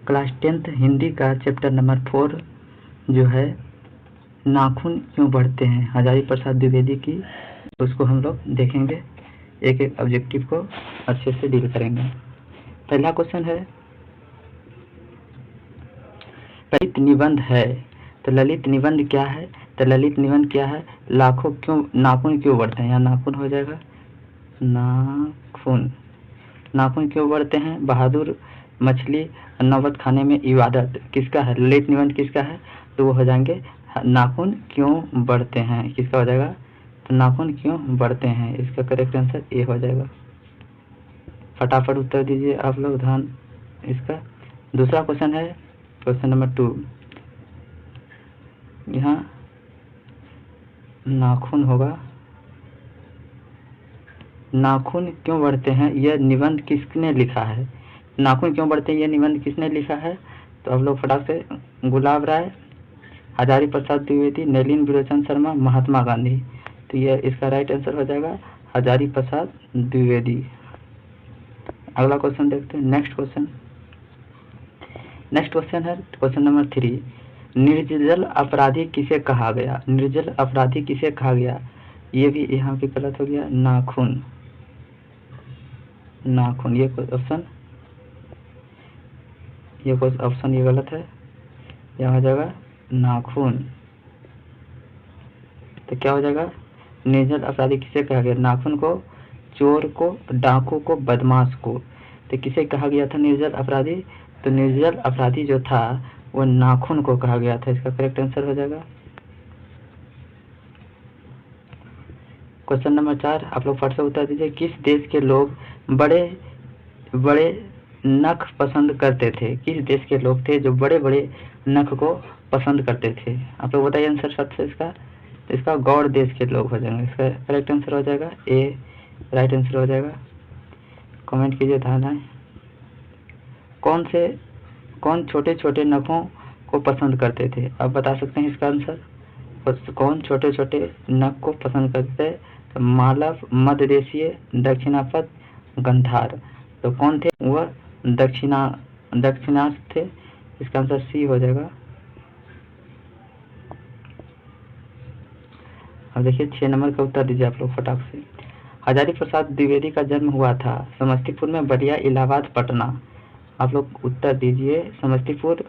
Class 10th Hindi का chapter number 4 जो है नाखून क्यों बढ़ते हैं, हजारी प्रसाद द्विवेदी की, उसको हम लोग देखेंगे। एक एक ऑब्जेक्टिव को अच्छे से डील करेंगे। पहला क्वेश्चन है ललित निबंध है, तो ललित निबंध क्या है? तो ललित निबंध क्या है? नाखून क्यों बढ़ते हैं, यहाँ नाखून हो जाएगा, नाखून क्यों बढ़ते हैं? बहादुर मछली नौबत खाने में इबादत किसका है? ललित निबंध किसका है? तो वो हो जाएंगे नाखून क्यों बढ़ते हैं, किसका हो जाएगा? तो नाखून क्यों बढ़ते हैं, इसका करेक्ट आंसर ए हो जाएगा। फटाफट उत्तर दीजिए आप लोग, ध्यान इसका। दूसरा क्वेश्चन है क्वेश्चन नंबर 2, यहाँ नाखून होगा, नाखून क्यों बढ़ते हैं, यह निबंध किसने लिखा है? नाखून क्यों बढ़ते हैं, यह निबंध किसने लिखा है? तो आप लोग फटाक से, गुलाब राय, हजारी प्रसाद द्विवेदी, नलिन विलोचन शर्मा, महात्मा गांधी। तो यह इसका राइट आंसर हो जाएगा हजारी प्रसाद द्विवेदी। अगला क्वेश्चन देखते हैं। नेक्स्ट क्वेश्चन है क्वेश्चन नंबर 3, निर्जल अपराधी किसे कहा गया? निर्जल अपराधी किसे कहा गया? ये भी यहाँ पे गलत हो गया, नाखून, ये ऑप्शन ये गलत है, यहाँ हो जाएगा नाखून। तो क्या हो जाएगा? निर्जल अपराधी किसे कहा गया? नाखून को, चोर को, डाकू को, बदमाश को। तो किसे कहा गया था निर्जल अपराधी? तो निर्जल अपराधी जो था वो नाखून को कहा गया था, इसका करेक्ट आंसर हो जाएगा। क्वेश्चन नंबर 4, आप लोग फट से उत्तर दीजिए। किस देश के लोग बड़े बड़े नख पसंद करते थे? किस देश के लोग थे जो बड़े बड़े नख को पसंद करते थे? आप लोग बताइए आंसर फट से इसका। तो इसका गौड़ देश के लोग हो जाएंगे, इसका करेक्ट आंसर हो जाएगा ए, राइट आंसर हो जाएगा। कमेंट कीजिए, ध्यान आए। कौन छोटे छोटे नखों को पसंद करते थे? आप बता सकते हैं इसका आंसर। कौन छोटे छोटे नख को पसंद करते थे? तो मालव, मध्यदेशीय, दक्षिणापथ, गंधार। तो कौन थे? वह दक्षिणार्थ थे, इसका आंसर सी हो जाएगा। अब देखिए 6 नंबर का उत्तर दीजिए आप लोग फटाक से। हजारी प्रसाद द्विवेदी का जन्म हुआ था समस्तीपुर में, बलिया, इलाहाबाद, पटना। आप लोग उत्तर दीजिए, समस्तीपुर,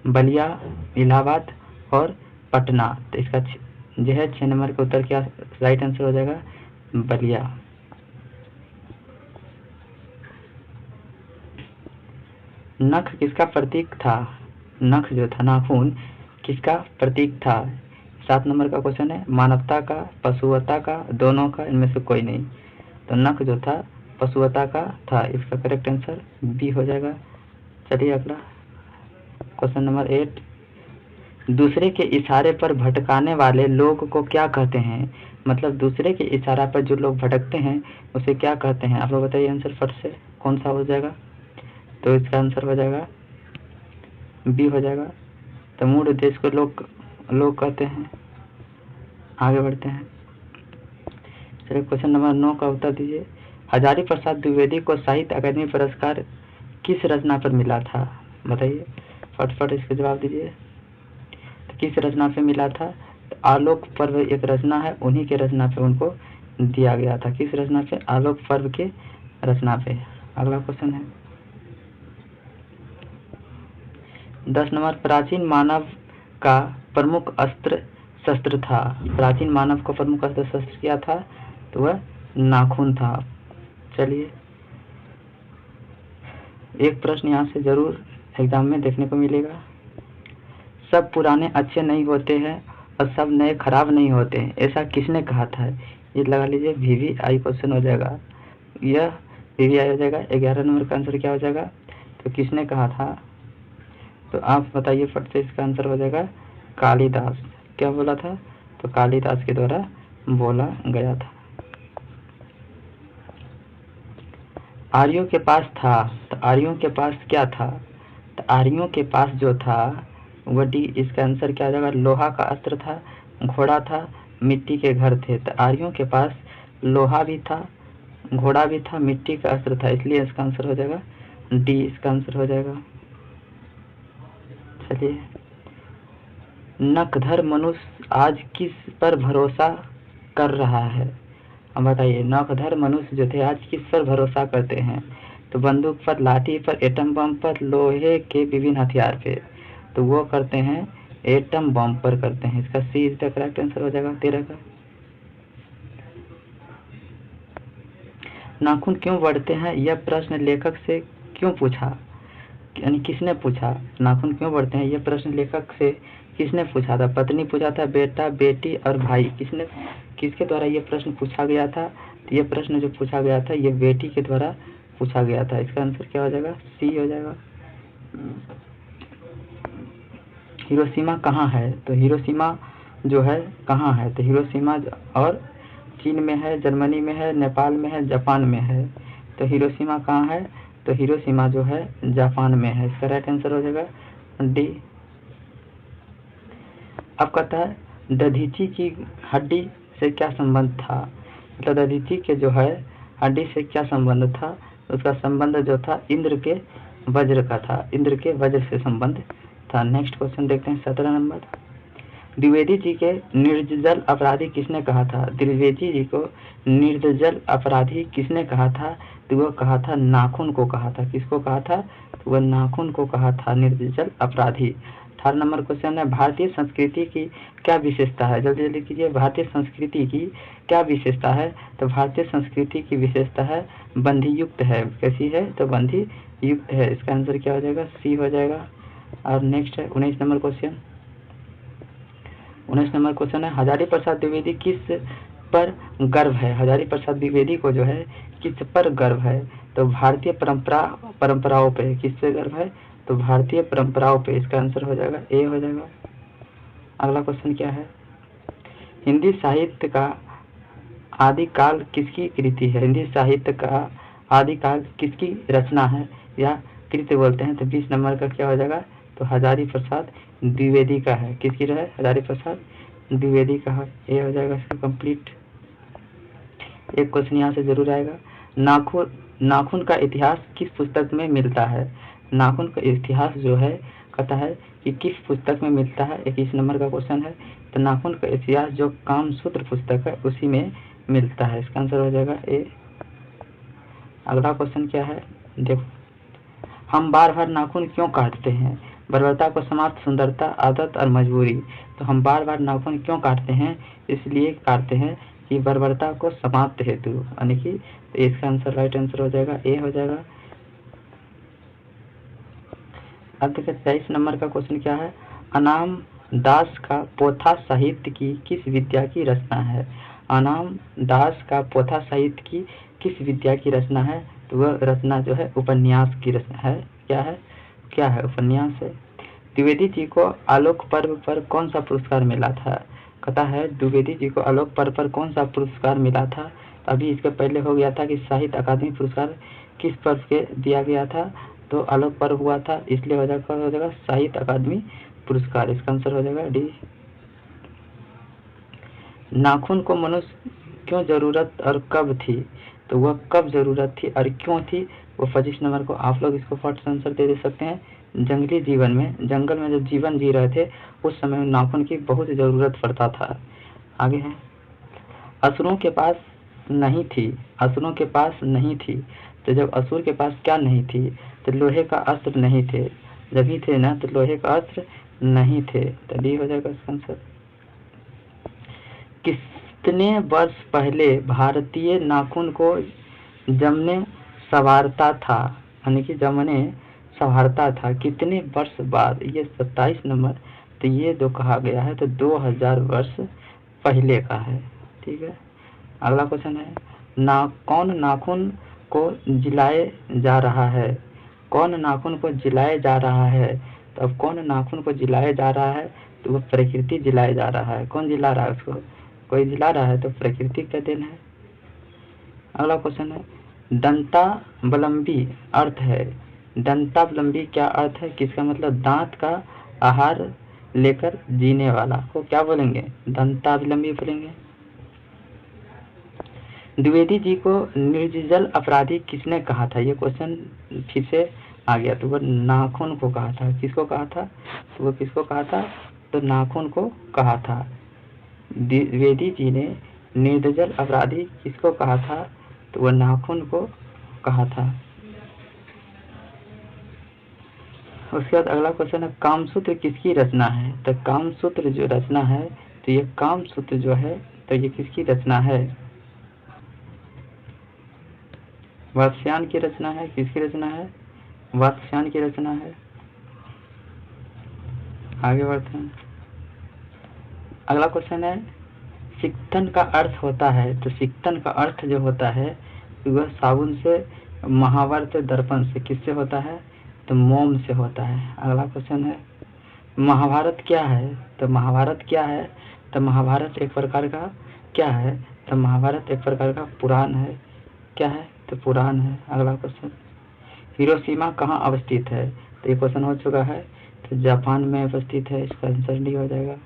बलिया, इलाहाबाद और पटना। तो इसका जो है 6 नंबर का उत्तर क्या राइट आंसर हो जाएगा? बलिया। नख किसका प्रतीक था? नख जो था, नाखून, किसका प्रतीक था? 7 नंबर का क्वेश्चन है। मानवता का, पशुवता का, दोनों का, इनमें से कोई नहीं। तो नख जो था पशुवता का था, इसका करेक्ट आंसर बी हो जाएगा। चलिए अगला क्वेश्चन नंबर 8, दूसरे के इशारे पर भटकाने वाले लोग को क्या कहते हैं? मतलब दूसरे के इशारा पर जो लोग भटकते हैं उसे क्या कहते हैं? आप लोग बताइए आंसर फट से, कौन सा हो जाएगा? तो इसका आंसर हो जाएगा बी हो जाएगा। तो मूल उद्देश्य को लोग कहते हैं। आगे बढ़ते हैं। चलिए क्वेश्चन नंबर 9 का उत्तर दीजिए। हजारी प्रसाद द्विवेदी को साहित्य अकादमी पुरस्कार किस रचना पर मिला था? बताइए फटफट इसके जवाब दीजिए। तो किस रचना पे मिला था? तो आलोक पर्व एक रचना है, उन्हीं के रचना पे उनको दिया गया था। किस रचना पे? आलोक पर्व के रचना पे। अगला क्वेश्चन है 10 नंबर, प्राचीन मानव का प्रमुख अस्त्र शस्त्र था। प्राचीन मानव का प्रमुख अस्त्र शस्त्र क्या था? तो वह नाखून था। चलिए एक प्रश्न यहाँ से जरूर एग्जाम में देखने को मिलेगा। सब पुराने अच्छे नहीं होते हैं और सब नए खराब नहीं होते हैं, ऐसा किसने कहा था? ये लगा लीजिए VVI क्वेश्चन हो जाएगा, यह VVI हो जाएगा। 11 नंबर का आंसर क्या हो जाएगा? तो किसने कहा था? तो आप बताइए फट से, इसका आंसर हो जाएगा कालिदास। क्या बोला था? तो कालिदास के द्वारा बोला गया था। आर्यों के पास था, तो आर्यों के पास क्या था? तो आर्यों के पास जो था वह डी, इसका आंसर क्या हो जाएगा? लोहा का अस्त्र था, घोड़ा था, मिट्टी के घर थे। तो आर्यों के पास लोहा भी था, घोड़ा भी था, मिट्टी का अस्त्र था, इसलिए इसका आंसर हो जाएगा डी, इसका आंसर हो जाएगा। चलिए, नखधर मनुष्य आज किस पर भरोसा कर रहा है? अब बताइए, नखधर मनुष्य जो थे आज किस पर भरोसा करते हैं? तो बंदूक पर, लाठी पर, एटम बम पर, लोहे के विभिन्न हथियार पे। तो वो करते हैं एटम बम पर करते हैं। इसका सी इज द करेक्ट आंसर हो जाएगा 13 का। नाखून क्यों बढ़ते हैं, यह प्रश्न लेखक से क्यों पूछा, यानी किसने पूछा? नाखून क्यों बढ़ते हैं, यह प्रश्न लेखक से किसने पूछा था? पत्नी पूछा था, बेटा, बेटी और भाई, किसके द्वारा यह प्रश्न पूछा गया था? तो यह प्रश्न जो पूछा गया था यह बेटी के द्वारा पूछा गया था। इसका आंसर क्या हो जाएगा? सी हो जाएगा। हिरोशिमा कहाँ है? तो हिरोशिमा जो है कहाँ है? तो हिरोशिमा और चीन में है, जर्मनी में है, नेपाल में है, जापान में है। तो हिरोशिमा कहाँ है? तो हिरोशिमा जो है जापान में है। इसका राइट आंसर हो जाएगा डी। अब कहता है दधीची की हड्डी से क्या संबंध था? मतलब दधीची के जो है हड्डी से क्या संबंध था? उसका संबंध जो था इंद्र के वज्र का था, इंद्र के वज्र से संबंध था। नेक्स्ट क्वेश्चन देखते हैं 17 नंबर। द्विवेदी जी के निर्जल अपराधी किसने कहा था? द्विवेदी जी को निर्जल अपराधी किसने कहा था? तो वह कहा था नाखून को कहा था। किसको कहा था? तो वह नाखून को कहा था निर्जल अपराधी। 18 नंबर क्वेश्चन है, भारतीय संस्कृति की क्या विशेषता है? जल्दी जल्दी कीजिए, भारतीय संस्कृति की क्या विशेषता है? तो भारतीय संस्कृति की विशेषता है बंधी युक्त है। कैसी है? तो बंधी युक्त है। इसका आंसर क्या हो जाएगा? सी हो जाएगा। और नेक्स्ट है 19 नंबर क्वेश्चन। 19 नंबर क्वेश्चन है, हजारी प्रसाद द्विवेदी किस पर गर्व है? हजारी प्रसाद द्विवेदी को जो है किस पर गर्व है? तो भारतीय परंपराओं पे। किस पे गर्व है? तो भारतीय परंपराओं पे। इसका आंसर हो जाएगा ए हो जाएगा। अगला क्वेश्चन क्या है, हिंदी साहित्य का आदिकाल किसकी कृति है? हिंदी साहित्य का आदिकाल किसकी रचना है या कृति बोलते हैं? तो 20 नंबर का क्या हो जाएगा? तो हजारी प्रसाद द्विवेदी का है। किसकी है? हजारी प्रसाद द्विवेदी का है। ये हो जाएगा इसका कंप्लीट। एक क्वेश्चन यहाँ से जरूर आएगा, नाखून का इतिहास किस पुस्तक में मिलता है? नाखून का इतिहास जो है कहता है कि किस पुस्तक में मिलता है? 21 नंबर का क्वेश्चन है। तो नाखून का इतिहास जो कामसूत्र पुस्तक है उसी में मिलता है। इसका आंसर हो जाएगा ए। अगला क्वेश्चन क्या है देखो, हम बार बार नाखून क्यों काटते हैं? बर्बरता को समाप्त, सुंदरता, आदत और मजबूरी। तो हम बार बार नाखून क्यों काटते हैं? इसलिए काटते हैं कि बर्बरता को समाप्त हेतु, यानी कि तो इसका आंसर राइट आंसर हो जाएगा ए हो जाएगा। अब देखिए 23 नंबर का क्वेश्चन क्या है, अनाम दास का पोथा साहित्य की किस विद्या की रचना है? अनाम दास का पोथा साहित्य की किस विद्या की रचना है? तो वह रचना जो है उपन्यास की रचना है। क्या है? उपन्यास है। द्विवेदी जी को आलोक पर्व पर कौन सा पुरस्कार मिला था? कहता है द्विवेदी जी को आलोक पर्व पर कौन सा पुरस्कार मिला था? अभी इसके पहले हो गया था कि साहित्य अकादमी पुरस्कार किस पर्व के दिया गया था? तो आलोक पर्व हुआ था, इसलिए हो जाएगा साहित्य अकादमी पुरस्कार। इसका आंसर हो जाएगा डी। नाखून को मनुष्य क्यों जरूरत और कब थी? तो वह कब जरूरत थी और क्यों थी? वो 25 नंबर को आप लोग इसको फट आंसर दे सकते हैं। जंगली जीवन में, जंगल में जब जीवन जी रहे थे उस समय नाखून की बहुत जरूरत पड़ता था। आगे है, असुरों के पास नहीं थी, असुरों के पास नहीं थी। तो जब असुर के पास क्या नहीं थी? तो लोहे का अस्त्र नहीं थे। जब ही थे ना तो लोहे का अस्त्र नहीं थे। तो डी हो जाएगा इसका आंसर। कितने वर्ष पहले भारतीय नाखून को जमने संवारता था? यानी कि जमने संवारता था कितने वर्ष बाद? ये 27 नंबर। तो ये जो कहा गया है तो 2000 वर्ष पहले का है। ठीक है। अगला क्वेश्चन है, कौन नाखून को जिलाए जा रहा है? कौन नाखून को जिलाए जा रहा है? तो अब कौन नाखून को जिलाए जा रहा है? तो वह प्रकृति जिलाए जा रहा है। कौन जिला रहा है उसको? कोई जिला रहा है तो प्रकृति का देन है। अगला क्वेश्चन है, दंतावलंबी अर्थ है। दंतावलंबी क्या अर्थ है? किसका मतलब दांत का आहार लेकर जीने वाला को क्या बोलेंगे? दंतावलंबी बोलेंगे। द्विवेदी जी को निर्जल अपराधी किसने कहा था? ये क्वेश्चन फिर से आ गया, तो वह नाखून को कहा था। किसको कहा था? तो वह किसको कहा था? तो नाखून को कहा था। द्विवेदी जी ने निर्दजल अपराधी किसको कहा था? तो वह नाखून को कहा था। उसके बाद अगला क्वेश्चन है, कामसूत्र किसकी रचना है? तो कामसूत्र जो रचना है, तो ये कामसूत्र जो है, तो ये किसकी रचना है? वात्स्यायन की रचना है। किसकी रचना है? वात्स्यायन की रचना है। आगे बढ़ते हैं। अगला क्वेश्चन है, सिक्तन का अर्थ होता है। तो सिक्तन का अर्थ जो होता है वह साबुन से, महाभारत दर्पण से, किससे होता है? तो मोम से होता है। अगला क्वेश्चन है, महाभारत क्या है? तो महाभारत क्या है? तो महाभारत एक प्रकार का क्या है? तो महाभारत एक प्रकार का पुराण है। क्या है? तो पुराण है। अगला क्वेश्चन, हिरोशिमा कहाँ अवस्थित है? तो ये क्वेश्चन हो चुका है, तो जापान में अवस्थित है। इसका आंसर डी हो जाएगा।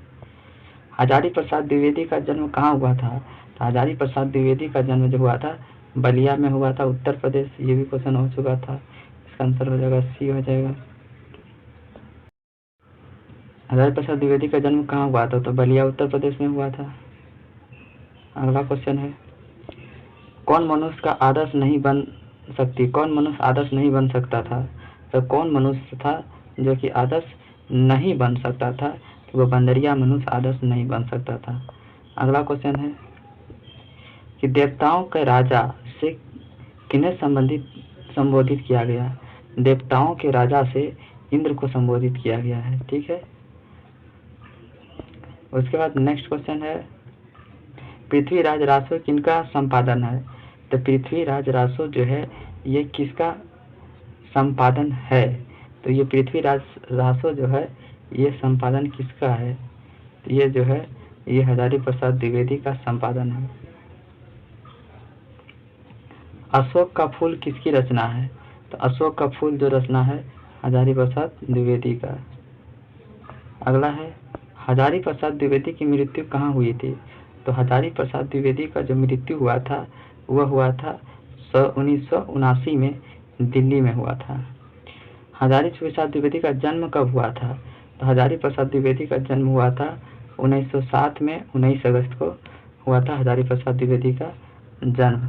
हजारी प्रसाद द्विवेदी का जन्म कहाँ हुआ था? तो हजारी प्रसाद द्विवेदी का जन्म जो हुआ था बलिया में हुआ था, उत्तर प्रदेश। ये भी क्वेश्चन हो चुका था। इसका आंसर हो जाएगा सी हो जाएगा। हजारी प्रसाद द्विवेदी का जन्म कहाँ हुआ था? तो बलिया उत्तर प्रदेश में हुआ था। अगला क्वेश्चन है, कौन मनुष्य का आदर्श नहीं बन सकती? कौन मनुष्य आदर्श नहीं बन सकता था? तो कौन मनुष्य था जो कि आदर्श नहीं बन सकता था? तो वो बंदरिया मनुष्य आदर्श नहीं बन सकता था। अगला क्वेश्चन है कि देवताओं के राजा से किन्हें संबोधित किया गया? देवताओं के राजा से इंद्र को संबोधित किया गया है। ठीक है। उसके बाद नेक्स्ट क्वेश्चन है, पृथ्वीराज रासो किनका संपादन है? तो पृथ्वीराज रासो जो है ये किसका संपादन है? तो ये पृथ्वीराज रासो जो है ये संपादन किसका है? तो ये जो है ये हजारी प्रसाद द्विवेदी का संपादन है। अशोक का फूल किसकी रचना है? तो अशोक का फूल जो रचना है हजारी प्रसाद द्विवेदी का। अगला है, हजारी प्रसाद द्विवेदी की मृत्यु कहाँ हुई थी? तो हजारी प्रसाद द्विवेदी का जो मृत्यु हुआ था वह हुआ था 1979 में दिल्ली में हुआ था। हजारी प्रसाद द्विवेदी का जन्म कब हुआ था? तो हजारी प्रसाद द्विवेदी का जन्म हुआ था 1907 में, 19 अगस्त को हुआ था हजारी प्रसाद द्विवेदी का जन्म।